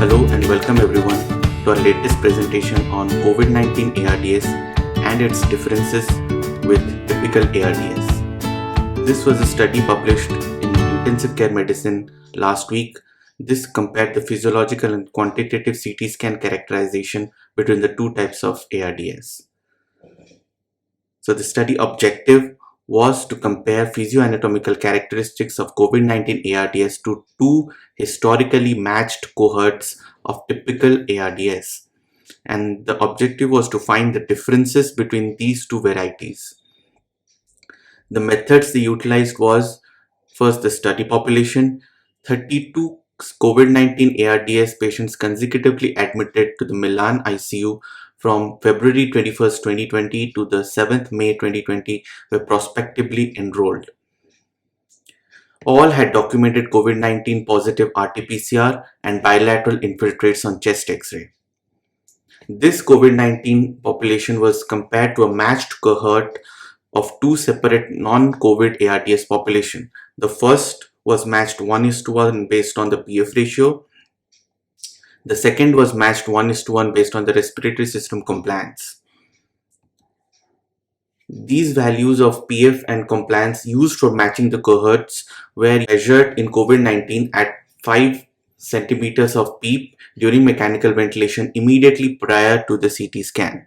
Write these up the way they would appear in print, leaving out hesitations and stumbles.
Hello and welcome everyone to our latest presentation on COVID-19 ARDS and its differences with typical ARDS. This was a study published in Intensive Care Medicine last week. This compared the physiological and quantitative CT scan characterization between the two types of ARDS. So the study objective was to compare physioanatomical characteristics of COVID-19 ARDS to two historically matched cohorts of typical ARDS. And the objective was to find the differences between these two varieties. The methods they utilized was first the study population, 32 COVID-19 ARDS patients consecutively admitted to the Milan ICU from February 21st, 2020 to the 7th May 2020 were prospectively enrolled. All had documented COVID-19 positive RT-PCR and bilateral infiltrates on chest X-ray. This COVID-19 population was compared to a matched cohort of two separate non-COVID ARDS population. The first was matched 1:1 based on the PF ratio. The second was matched 1:1 based on the respiratory system compliance. These values of PF and compliance used for matching the cohorts were measured in COVID-19 at 5 centimeters of PEEP during mechanical ventilation immediately prior to the CT scan.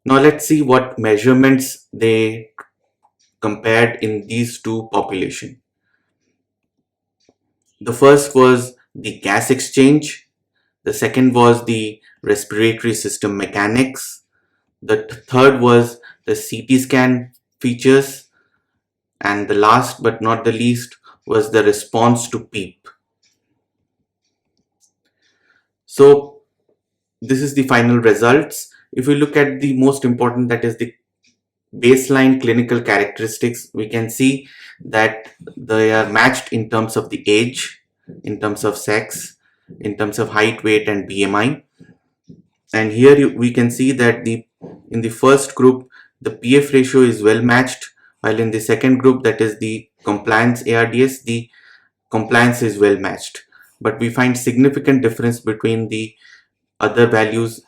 Now let's see what measurements they compared in these two populations. The first was the gas exchange. The second was the respiratory system mechanics. The third was the CT scan features. And the last but not the least was the response to PEEP. So this is the final results. If we look at the most important, that is the baseline clinical characteristics, we can see that they are matched in terms of the age, in terms of sex, in terms of height, weight and BMI. And here we can see that in the first group the PF ratio is well matched, while in the second group, that is the compliance ARDS, the compliance is well matched. But we find significant difference between the other values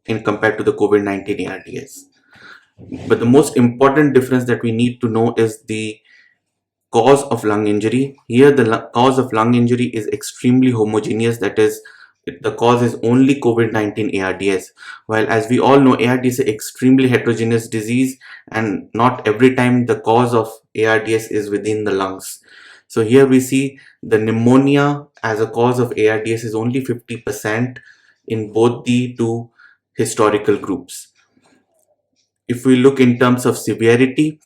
in compared to the COVID-19 ARDS. But the most important difference that we need to know is the cause of lung injury. Here the cause of lung injury is extremely homogeneous, that is the cause is only COVID-19 ARDS, while as we all know ARDS is an extremely heterogeneous disease and not every time the cause of ARDS is within the lungs. So here we see the pneumonia as a cause of ARDS is only 50% in both the two historical groups. If we look in terms of severity,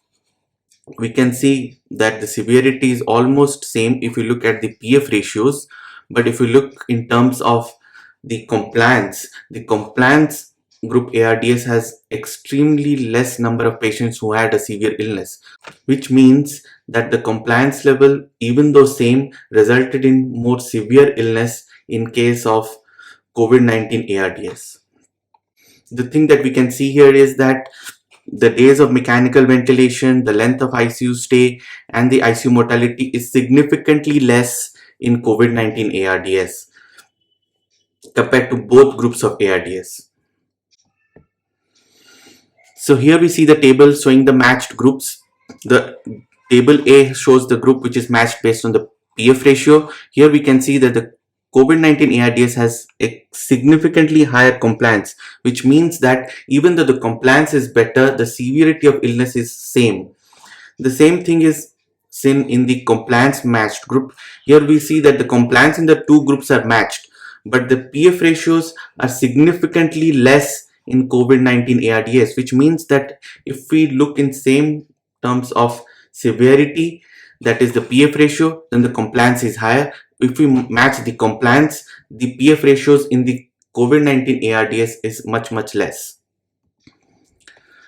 we can see that the severity is almost same if we look at the PF ratios. But if we look in terms of the compliance group ARDS has extremely less number of patients who had a severe illness, which means that the compliance level, even though same, resulted in more severe illness in case of COVID-19 ARDS. The thing that we can see here is that the days of mechanical ventilation, the length of ICU stay and the ICU mortality is significantly less in COVID-19 ARDS compared to both groups of ARDS. So here we see the table showing the matched groups. The table A shows the group which is matched based on the PF ratio. Here we can see that the COVID-19 ARDS has a significantly higher compliance, which means that even though the compliance is better, the severity of illness is same. The same thing is seen in the compliance matched group. Here we see that the compliance in the two groups are matched, but the PF ratios are significantly less in COVID-19 ARDS, which means that if we look in same terms of severity, that is the PF ratio, then the compliance is higher. If we match the compliance, the PF ratios in the COVID-19 ARDS is much less.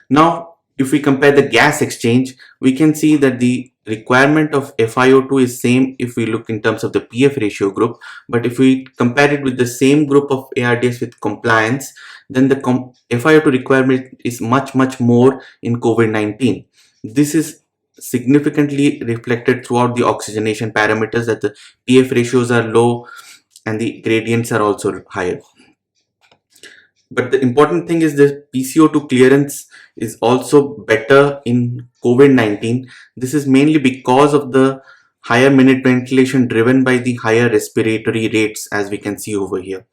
Now, if we compare the gas exchange, we can see that the requirement of FiO2 is same if we look in terms of the PF ratio group. But if we compare it with the same group of ARDS with compliance, then the FiO2 requirement is much more in COVID-19. This is significantly reflected throughout the oxygenation parameters, that the PF ratios are low, and the gradients are also higher. But the important thing is the PCO2 clearance is also better in COVID-19. This is mainly because of the higher minute ventilation driven by the higher respiratory rates, as we can see over here.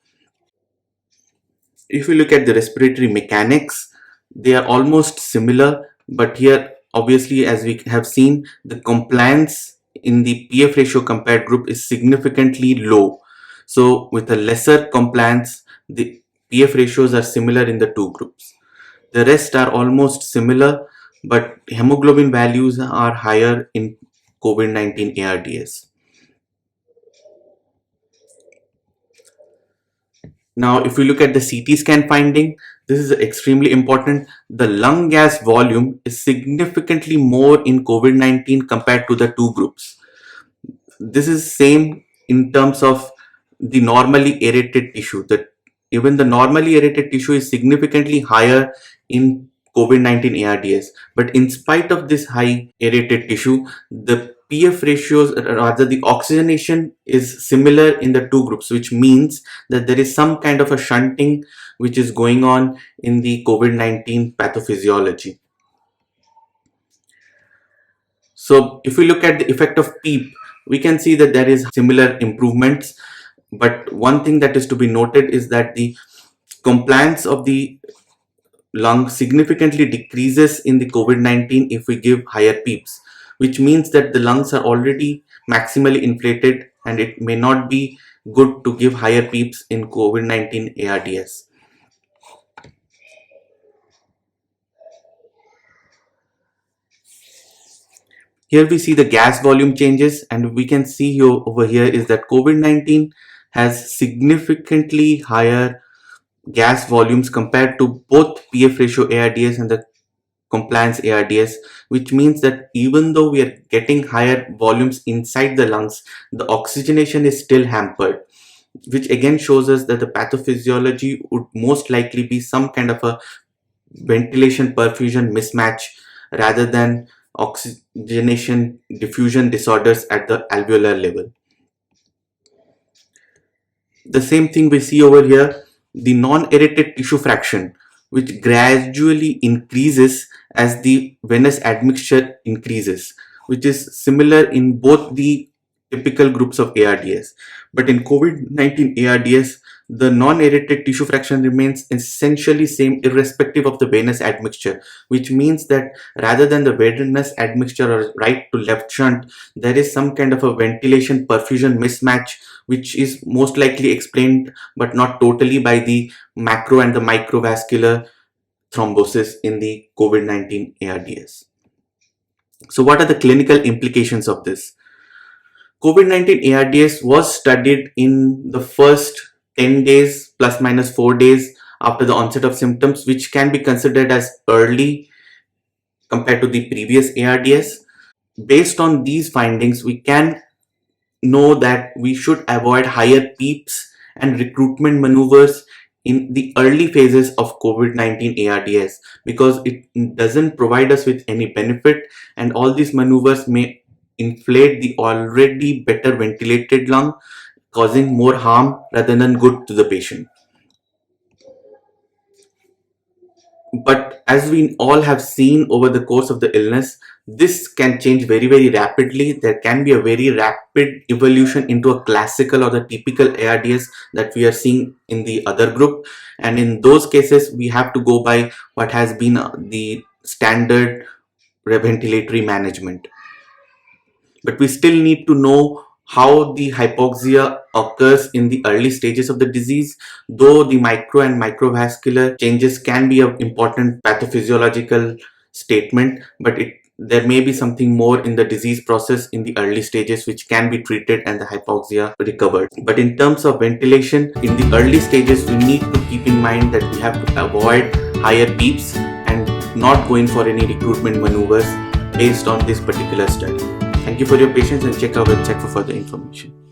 If we look at the respiratory mechanics, they are almost similar, but here obviously, as we have seen, the compliance in the PF ratio compared group is significantly low. So with a lesser compliance, the PF ratios are similar in the two groups. The rest are almost similar, but hemoglobin values are higher in COVID-19 ARDS. Now, if we look at the CT scan finding, this is extremely important. The lung gas volume is significantly more in COVID-19 compared to the two groups. This is same in terms of the normally aerated tissue. That even the normally aerated tissue is significantly higher in COVID-19 ARDS. But in spite of this high aerated tissue, the PF ratios, rather the oxygenation is similar in the two groups, which means that there is some kind of a shunting which is going on in the COVID-19 pathophysiology. So if we look at the effect of PEEP, we can see that there is similar improvements. But one thing that is to be noted is that the compliance of the lung significantly decreases in the COVID-19 if we give higher PEEPs, which means that the lungs are already maximally inflated and it may not be good to give higher PEEPs in COVID-19 ARDS. Here we see the gas volume changes, and we can see here over here is that COVID-19 has significantly higher gas volumes compared to both PF ratio ARDS and the compliance ARDS, which means that even though we are getting higher volumes inside the lungs, the oxygenation is still hampered, which again shows us that the pathophysiology would most likely be some kind of a ventilation perfusion mismatch rather than oxygenation diffusion disorders at the alveolar level. The same thing we see over here, the non-aerated tissue fraction, which gradually increases as the venous admixture increases, which is similar in both the typical groups of ARDS. But in COVID-19 ARDS, the non-aerated tissue fraction remains essentially same irrespective of the venous admixture, which means that rather than the venous admixture or right to left shunt, there is some kind of a ventilation perfusion mismatch, which is most likely explained but not totally by the macro and the microvascular thrombosis in the COVID-19 ARDS. So what are the clinical implications of this? COVID-19 ARDS was studied in the first 10 days plus minus 4 days after the onset of symptoms, which can be considered as early compared to the previous ARDS. Based on these findings, we can know that we should avoid higher PEEPs and recruitment maneuvers in the early phases of COVID-19 ARDS because it doesn't provide us with any benefit, and all these maneuvers may inflate the already better ventilated lung, causing more harm rather than good to the patient. But as we all have seen over the course of the illness, this can change very, very rapidly. There can be a very rapid evolution into a classical or the typical ARDS that we are seeing in the other group. And in those cases, we have to go by what has been the standard ventilatory management. But we still need to know how the hypoxia occurs in the early stages of the disease, though the micro and microvascular changes can be an important pathophysiological statement, but there may be something more in the disease process in the early stages which can be treated and the hypoxia recovered. But in terms of ventilation, in the early stages, we need to keep in mind that we have to avoid higher PEEPs and not going for any recruitment maneuvers based on this particular study. Thank you for your patience and check our website for further information.